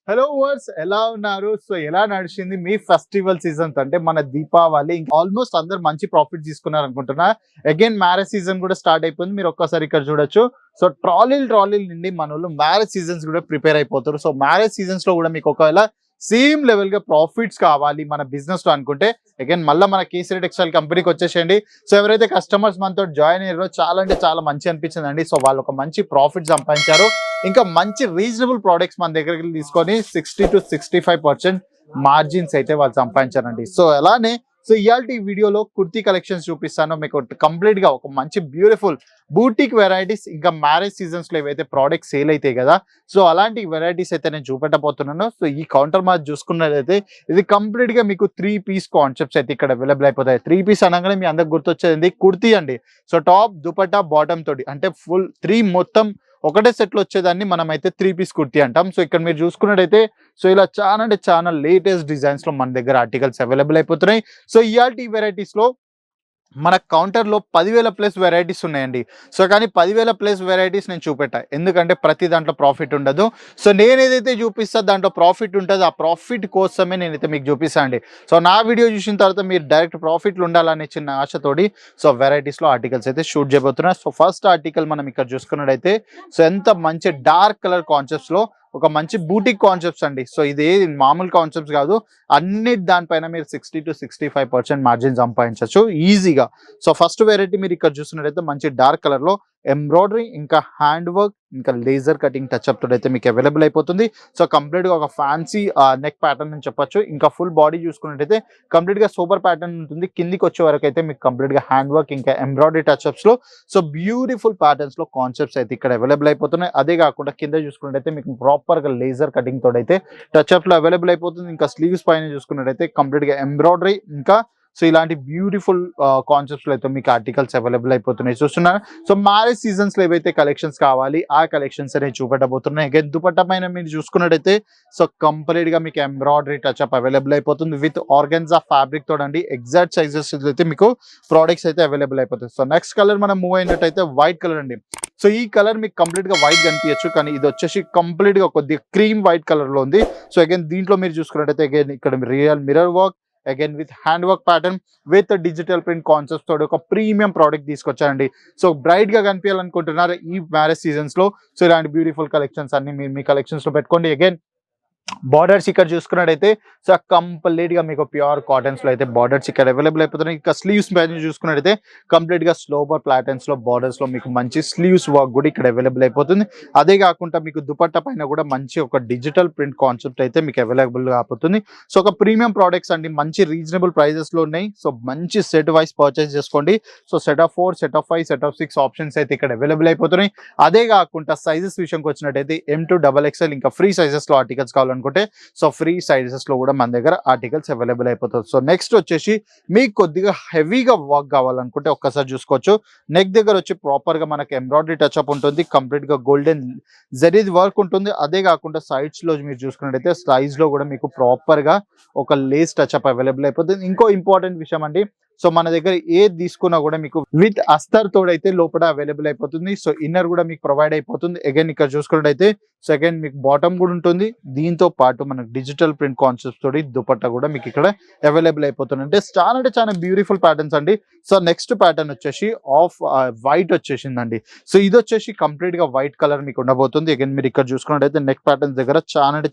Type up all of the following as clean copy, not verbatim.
Hello verse ఎలా ఉన్నారు? So ఎలా నడిచింది మీ ఫెస్టివల్ సీజన్స్? అంటే మన దీపావళి ఆల్మోస్ట్ అందరు మంచి ప్రాఫిట్ తీసుకున్నారు అనుకుంటున్నా. అగైన్ మ్యారేజ్ సీజన్ కూడా స్టార్ట్ అయిపోయింది. మీరు ఒక్కసారి ఇక్కడ చూడొచ్చు. సో ట్రాలీలు నిండి మనోళ్ళు మ్యారేజ్ సీజన్స్ కూడా ప్రిపేర్ అయిపోతారు. సో మ్యారేజ్ సీజన్స్ లో కూడా మీకు ఒకవేళ సేమ్ లెవెల్ గా ప్రాఫిట్స్ కావాలి మన బిజినెస్ లో అనుకుంటే అగైన్ మళ్ళీ మన కేసరి టెక్స్టైల్ కంపెనీకి వచ్చేసేయండి. సో ఎవరైతే కస్టమర్స్ మనతో జాయిన్ అయ్యారో చాలా అంటే చాలా మంచి అనిపించిందండి. సో వాళ్ళు ఒక మంచి ప్రాఫిట్ సంపాదించారు. ఇంకా మంచి రీజనబుల్ ప్రోడక్ట్స్ మన దగ్గరికి తీసుకొని 60-65% మార్జిన్స్ అయితే వాళ్ళు సంపాదించారండి. సో అలానే ఇయాల్టి వీడియోలో కుర్తీ కలెక్షన్స్ చూపిస్తాను మీకు. కంప్లీట్ గా ఒక మంచి బ్యూటిఫుల్ బూటిక్ వెరైటీస్, ఇంకా మ్యారేజ్ సీజన్స్ లో ఏవైతే ప్రోడక్ట్స్ సేల్ అవుతాయి కదా, సో అలాంటి వెరైటీస్ అయితే నేను చూపెట్టబోతున్నాను. సో ఈ కౌంటర్ మార్క్ చూసుకున్నట్లయితే ఇది కంప్లీట్ గా మీకు 3-పీస్ కాన్సెప్ట్స్ అయితే ఇక్కడ అవైలబుల్ అయిపోతాయి. 3-పీస్ అనగానే మీ అందరికి గుర్తొచ్చేది కుర్తీ అండి. సో టాప్ దుపట్టా బాటమ్ తోటి అంటే ఫుల్ 3 మొత్తం ఒకటే సెట్ లో వచ్చేదాన్ని మనం అయితే 3-పీస్ కుర్తీ అంటాం. సో ఇక్కడ మీరు చూసుకున్నట్టయితే సో ఇలా చాలా అంటే చాలా లేటెస్ట్ డిజైన్స్ లో మన దగ్గర ఆర్టికల్స్ అవైలబుల్ అయిపోతున్నాయి. సో ఇయాల్టి వెరైటీస్ లో మన కౌంటర్లో 10,000+ వెరైటీస్ ఉన్నాయండి. సో కానీ 10,000+ వెరైటీస్ నేను చూపెట్టా, ఎందుకంటే ప్రతి దాంట్లో ప్రాఫిట్ ఉండదు. సో నేను ఏదైతే చూపిస్తా దాంట్లో ప్రాఫిట్ ఉంటుందో ఆ ప్రాఫిట్ కోసమే నేనైతే మీకు చూపిస్తాను అండి. సో నా వీడియో చూసిన తర్వాత మీరు డైరెక్ట్ ప్రాఫిట్లు ఉండాలనే చిన్న ఆశతోటి సో వెరైటీస్లో ఆర్టికల్స్ అయితే షూట్ చేయబోతున్నా. సో ఫస్ట్ ఆర్టికల్ మనం ఇక్కడ చూసుకున్నట్టయితే సో ఎంత మంచి డార్క్ కలర్ కాన్సెప్ట్స్లో ఒక మంచి బూటిక్ కాన్సెప్ట్స్ అండి. సో ఇది మామూలు కాన్సెప్ట్స్ కాదు, అన్ని దానిపైన మీరు 60-65% మార్జిన్ సంపాదించవచ్చు ఈజీగా. సో ఫస్ట్ వెరైటీ మీరు ఇక్కడ చూస్తున్నట్టయితే మంచి డార్క్ కలర్ లో ఎంబ్రాయిడరీ, ఇంకా హ్యాండ్ వర్క్, ఇంకా లేజర్ కటింగ్ టచ్అప్ తోటి అయితే మీకు అవైలబుల్ అయిపోతుంది. సో కంప్లీట్ గా ఒక ఫ్యాన్సీ నెక్ ప్యాటర్న్ అని చెప్పొచ్చు. ఇంకా ఫుల్ బాడీ చూసుకున్నట్టయితే కంప్లీట్ గా సూపర్ ప్యాటర్న్ ఉంటుంది. కిందికి వచ్చే వరకు అయితే మీకు కంప్లీట్ గా హ్యాండ్ వర్క్, ఇంకా ఎంబ్రాయిడరీ టచ్అప్స్ లో సో బ్యూటిఫుల్ ప్యాటర్న్స్ లో కాన్సెప్ట్స్ అయితే ఇక్కడ అవైలబుల్ అయిపోతున్నాయి. అదే కాకుండా కింద చూసుకున్నట్టయితే మీకు ప్రాపర్ గా లేజర్ కటింగ్ తోటి అయితే టచ్అప్ లో అవైలబుల్ అయిపోతుంది. ఇంకా స్లీవ్స్ పైన చూసుకున్నట్టయితే కంప్లీట్ గా ఎంబ్రాయిడరీ, ఇంకా సో ఇలాంటి బ్యూటిఫుల్ కాన్సెప్ట్స్ లో అయితే మీకు ఆర్టికల్స్ అవైలబుల్ అయిపోతున్నాయి చూస్తున్నారు. సో మ్యారేజ్ సీజన్స్ లో ఏవైతే కలెక్షన్స్ కావాలి ఆ కలెక్షన్స్ అనేవి చూపెట్టబోతున్నాయి. అగైన్ దుపట్టా పైన మీరు చూసుకున్నట్టయితే సో కంప్లీట్ గా మీకు ఎంబ్రాయిడరీ టచ్అప్ అవైలబుల్ అయిపోతుంది విత్ ఆర్గన్జా ఫ్యాబ్రిక్ తోడండి. ఎగ్జాక్ట్ సైజెస్ అయితే మీకు ప్రోడక్ట్స్ అయితే అవైలబుల్ అయిపోతుంది. సో నెక్స్ట్ కలర్ మనం మూవ్ అయినట్టయితే వైట్ కలర్ అండి. సో ఈ కలర్ మీకు కంప్లీట్ గా వైట్ కనిపించచ్చు, కానీ ఇది వచ్చేసి కంప్లీట్ గా కొద్దిగా క్రీమ్ వైట్ కలర్ లో ఉంది. సో అగైన్ దీంట్లో మీరు చూసుకున్నట్టయితే అగైన్ ఇక్కడ real mirror work, again with hand work pattern with digital print concept తోటి ఒక ప్రీమియం ప్రోడక్ట్ తీసుకొచ్చారండి. సో బ్రైట్ గా కనిపించాలనుకుంటున్నారు ఈ మ్యారేజ్ సీజన్స్ లో, సో ఇలాంటి బ్యూటిఫుల్ కలెక్షన్స్ అన్ని మీరు మీ కలెక్షన్స్ లో పెట్టుకోండి. అగైన్ బార్డర్స్ ఇక్కడ చూసుకున్నట్టయితే సో కంప్లీట్ గా మీకు ప్యూర్ కాటన్స్ లో అయితే బార్డర్స్ ఇక్కడ అవైలబుల్ అయిపోతున్నాయి. ఇంకా స్లీవ్స్ పైన చూసుకున్నట్టయితే కంప్లీట్ గా స్లోబర్ ప్యాటర్న్స్ లో బార్డర్స్ లో మీకు మంచి స్లీవ్స్ వర్క్ కూడా ఇక్కడ అవైలబుల్ అయిపోతుంది. అదే కాకుండా మీకు దుపట్టా పైన కూడా మంచి ఒక డిజిటల్ ప్రింట్ కాన్సెప్ట్ అయితే మీకు అవైలబుల్ అయిపోతుంది. సో ఒక ప్రీమియం ప్రోడక్ట్స్ అండి, మంచి రీజనబుల్ ప్రైజెస్ లో ఉన్నాయి. సో మంచి సెట్ వైస్ పర్చేస్ చేసుకోండి. So set of 4, set of 5, set of 6 options అయితే ఇక్కడ అవైలబుల్ అయిపోతున్నాయి. అదే కాకుండా సైజెస్ విషయంకి వచ్చినట్టయితే M2 XXL ఇంకా ఫ్రీ సైజెస్ లో ఆర్టికల్స్ కావాలనుకుంటే సో ఫ్రీ సైజెస్ లో కూడా మన దగ్గర ఆర్టికల్స్ అవైలబుల్ అయిపోతుంది. సో నెక్స్ట్ వచ్చేసి మీకు కొద్దిగా హెవీగా వర్క్ కావాలనుకుంటే ఒక్కసారి చూసుకోవచ్చు. నెక్ దగ్గర వచ్చి ప్రాపర్ గా మనకి ఎంబ్రాయిడరీ టచ్అప్ ఉంటుంది, కంప్లీట్ గా గోల్డెన్ జరీద్ వర్క్ ఉంటుంది. అదే కాకుండా సైడ్స్ లో మీరు చూసుకున్నట్టయితే సైజ్ లో కూడా మీకు ప్రాపర్ గా ఒక లేస్ టచ్అప్ అవైలబుల్ అయిపోతుంది. ఇంకో ఇంపార్టెంట్ విషయం అండి, సో మన దగ్గర ఏది తీసుకున్నా కూడా మీకు విత్ అస్తర్ తోడైతే లోపల అవైలబుల్ అయిపోతుంది. సో ఇన్నర్ కూడా మీకు ప్రొవైడ్ అయిపోతుంది. అగైన్ ఇక్కడ చూసుకున్నట్టయితే సో అగైన్ మీకు బాటమ్ కూడా ఉంటుంది. దీంతో పాటు మనకు డిజిటల్ ప్రింట్ కాన్సెప్ట్ తోటి దుపట్టా కూడా మీకు ఇక్కడ అవైలబుల్ అయిపోతుంది. అంటే చాలా బ్యూటిఫుల్ ప్యాటర్న్స్ అండి. సో నెక్స్ట్ ప్యాటర్న్ వచ్చేసి ఆఫ్ వైట్ వచ్చేసిందండి. సో ఇది వచ్చేసి కంప్లీట్ గా వైట్ కలర్ మీకు ఉండబోతుంది. అగైన్ మీరు ఇక్కడ చూసుకున్నట్టయితే నెక్ ప్యాటర్న్స్ దగ్గర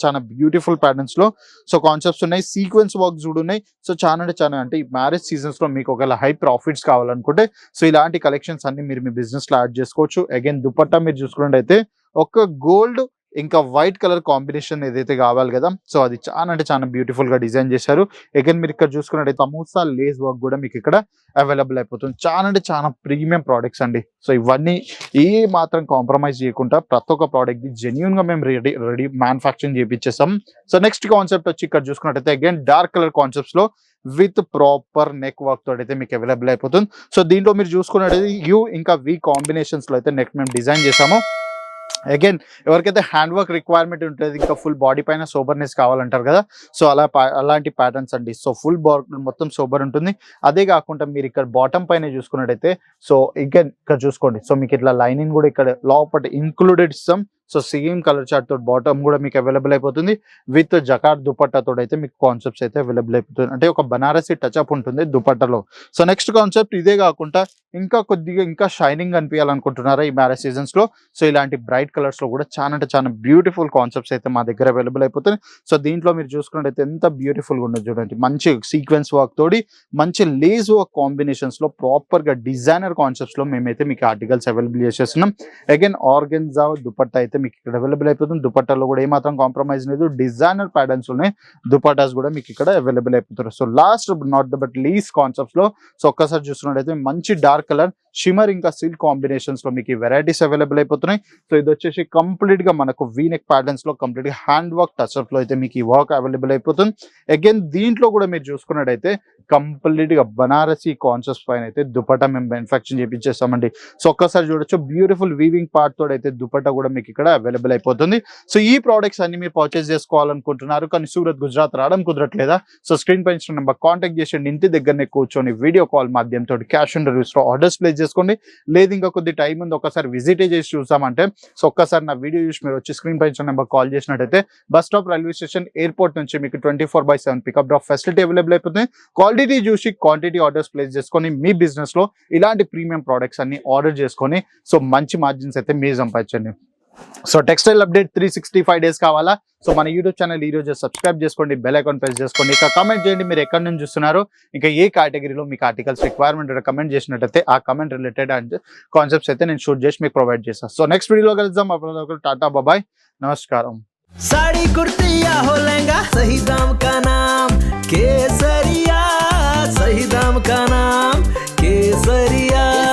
చాలా బ్యూటిఫుల్ ప్యాటర్న్స్ లో సో కాన్సెప్ట్స్ ఉన్నాయి. సీక్వెన్స్ వర్క్స్ కూడా ఉన్నాయి. సో చాలా అంటే ఈ మ్యారేజ్ సీజన్స్ లో మీకు ఒకవేళ హై ప్రాఫిట్స్ కావాలనుకుంటే సో ఇలాంటి కలెక్షన్స్ అన్ని మీరు మీ బిజినెస్ లో యాడ్ చేసుకోవచ్చు. అగైన్ దుపట్టా మీరు చూసుకున్నట్టయితే ఒక గోల్డ్ ఇంకా వైట్ కలర్ కాంబినేషన్ ఏదైతే కావాలి కదా, సో అది చాలా బ్యూటిఫుల్ గా డిజైన్ చేశారు. అగైన్ మీరు ఇక్కడ చూసుకున్నట్టయితే సమోసా లేస్ వర్క్ కూడా మీకు ఇక్కడ అవైలబుల్ అయిపోతుంది. చాలా ప్రీమియం ప్రోడక్ట్స్ అండి. సో ఇవన్నీ ఏ మాత్రం కాంప్రమైజ్ చేయకుండా ప్రతి ఒక్క ప్రోడక్ట్ జెన్యున్ గా మేము రెడీ మ్యానుఫ్యాక్చరింగ్ చేయించేస్తాం. సో నెక్స్ట్ కాన్సెప్ట్ వచ్చి ఇక్కడ చూసుకున్నట్టయితే అగైన్ డార్క్ కలర్ కాన్సెప్ట్స్ లో విత్ ప్రాపర్ నెక్ వర్క్ తోటి అయితే మీకు అవైలబుల్ అయిపోతుంది. సో దీంట్లో మీరు చూసుకున్నట్టయితే యూ ఇంకా వి కాంబినేషన్స్ లో అయితే నెక్ మేము డిజైన్ చేసాము. అగైన్ ఎవరికైతే హ్యాండ్ వర్క్ రిక్వైర్మెంట్ ఉంటుంది, ఇంకా ఫుల్ బాడీ పైన సోబర్నెస్ కావాలంటారు కదా, సో అలాంటి ప్యాటర్న్స్ అండి. సో ఫుల్ బాడీ మొత్తం సోబర్ ఉంటుంది. అదే కాకుండా మీరు ఇక్కడ బాటమ్ పైన చూసుకున్నట్టయితే సో అగైన్ ఇక్కడ చూసుకోండి, సో మీకు ఇట్లా లైనింగ్ కూడా ఇక్కడ లోపల ఇంక్లూడెడ్ ఇస్తాం. సో సేమ్ కలర్ చార్ట్ తోటి బాటమ్ కూడా మీకు అవైలబుల్ అయిపోతుంది. విత్ జకార్డ్ దుపట్టా తోటి అయితే మీకు కాన్సెప్ట్స్ అయితే అవైలబుల్ అయిపోతుంది. అంటే ఒక బనారసి టచ్ అప్ ఉంటుంది దుపట్టాలో. సో నెక్స్ట్ కాన్సెప్ట్ ఇదే కాకుండా ఇంకా కొద్దిగా ఇంకా షైనింగ్ అనిపించాలనుకుంటున్నారా ఈ మ్యారేజ్ సీజన్స్ లో, సో ఇలాంటి బ్రైట్ కలర్స్ లో కూడా చాలా అంటే చాలా బ్యూటిఫుల్ కాన్సెప్ట్స్ అయితే మా దగ్గర అవైలబుల్ అయిపోతుంది. సో దీంట్లో మీరు చూసుకున్నట్టయితే ఎంత బ్యూటిఫుల్ గా ఉండదు చూడండి. మంచి సీక్వెన్స్ వర్క్ తోటి మంచి లేస్ వర్క్ కాంబినేషన్స్ లో ప్రాపర్ గా డిజైనర్ కాన్సెప్ట్స్ లో మేమైతే మీకు ఆర్టికల్స్ అవైలబుల్ చేసేస్తున్నాం. అగైన్ ఆర్గెన్జా దుపట్టా అయితే మీకు ఇక్కడ అవైలబుల్ అయిపోతుంది. దుపట్టాలో కూడా ఏమాత్రం కాంప్రమైజ్ లేదు. డిజైనర్ ప్యాటర్న్స్ ఉన్నాయి. దుపట్టాస్ కూడా మీకు ఇక్కడ అవైలబుల్ అయిపోతారు. So last not the but least concepts లో సో ఒక్కసారి చూసుకున్నట్టయితే మంచి డార్క్ కలర్ షిమర్ ఇంకా సిల్క్ కాంబినేషన్స్ లో మీకు ఈ వెరైటీస్ అవైలబుల్ అయిపోతున్నాయి. సో ఇది వచ్చేసి కంప్లీట్ గా మనకు వీనెక్ ప్యాటర్న్స్ లో కంప్లీట్ గా హ్యాండ్ వర్క్ టచ్ అప్ లో అయితే మీకు ఈ వర్క్ అవైలబుల్ అయిపోతుంది. అగైన్ దీంట్లో కూడా మీరు చూసుకున్నట్టయితే కంప్లీట్ గా బనారసి కాన్సెప్ట్స్ పైన అయితే దుపట్టా మేము మ్యానుఫ్యాక్చరింగ్ చేపించేస్తామండి. సో ఒక్కసారి చూడొచ్చు బ్యూటిఫుల్ వీవింగ్ పార్ట్ తోటి అయితే దుపట్టా కూడా మీకు ఇక్కడ అవైలబుల్ అయిపోతుంది. సో ఈ ప్రోడక్ట్స్ అన్ని మీరు పర్చేస్ చేసుకోవాలనుకుంటున్నారు కానీ సూరత్ గుజరాత్ రావడం కుదరట్లేదా, సో స్క్రీన్ పై ఇచ్చిన నెంబర్ కాంటాక్ట్ చేసి ఇంటి దగ్గరనే కూర్చొని వీడియో కాల్ మాధ్యమంతో క్యాష్ ఆన్ డెలివరీస్ లో ఆర్డర్స్ ప్లేస్ చేసుకోండి. లేదు ఇంకా కొద్ది టైం ఉంది ఒకసారి విజిట్ చేసి చూసామంటే సో ఒక్కసారి నా వీడియో చూసి మీరు వచ్చి స్క్రీన్ పై ఇచ్చిన నెంబర్ కాల్ చేసినట్టయితే bus stop railway station airport నుంచి మీకు 24/7 పికప్ డ్రాప్ ఫెసిలిటీ అవైలబుల్ అయిపోతుంది. క్వాలిటీ చూసి క్వాంటిటీ ఆర్డర్స్ ప్లేస్ చేసుకొని మీ బిజినెస్ లో ఇలాంటి ప్రీమియం ప్రొడక్ట్స్ అన్ని ఆర్డర్ చేసుకొని సో మంచి మార్జిన్స్ అయితే మీరు సంపాదించండి. సో టెక్స్టైల్ అప్డేట్ 365 డేస్ కావాలా, సో మన యూట్యూబ్ ఛానల్ ఈ రోజు సబ్స్క్రైబ్ చేసుకోండి, బెల్ ఐకాన్ ప్రెస్ చేసుకోండి. ఇక కామెంట్ చేయండి మీరు ఎక్కడి నుంచి చూస్తున్నారు, ఇంకా ఏ కేటగిరీలో మీకు ఆర్టికల్స్ రిక్వైర్మెంట్ కమెంట్ చేసినట్టయితే ఆ కమెంట్ రిలేటెడ్ అండ్ కాన్సెప్ట్స్ అయితే నేను షూట్ చేసి మీకు ప్రొవైడ్ చేస్తాను. సో నెక్స్ట్ వీడియోలో కలుద్దాం. అప్పుడు టాటా బాబాయ్ నమస్కారం. साड़ी कुर्ती या हो लहंगा सही दाम का नाम केसरिया, सही दाम का नाम केसरिया.